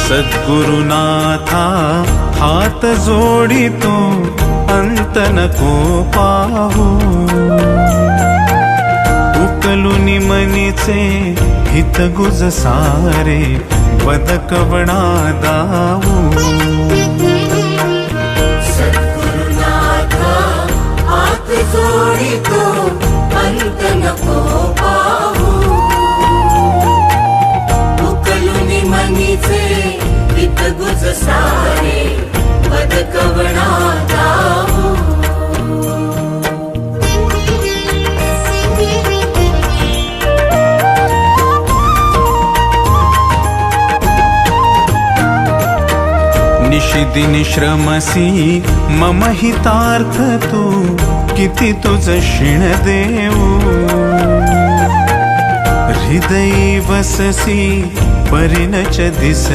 सद्गुरुनाथा हात जोडितो अंत नको पाहू उकलुनी मनीचे हित गुज सारे बदकवणा दाऊ सद्गुरुनाथा हात जोडितो अंत नको पाहू उकलुनी मनीचे हित गुज सारे बदकवणा दाऊ निशिदिनी श्रमसी मम हितार्थ तू किती तुझ शिण देऊ हृदयी वससी परिणच दिससी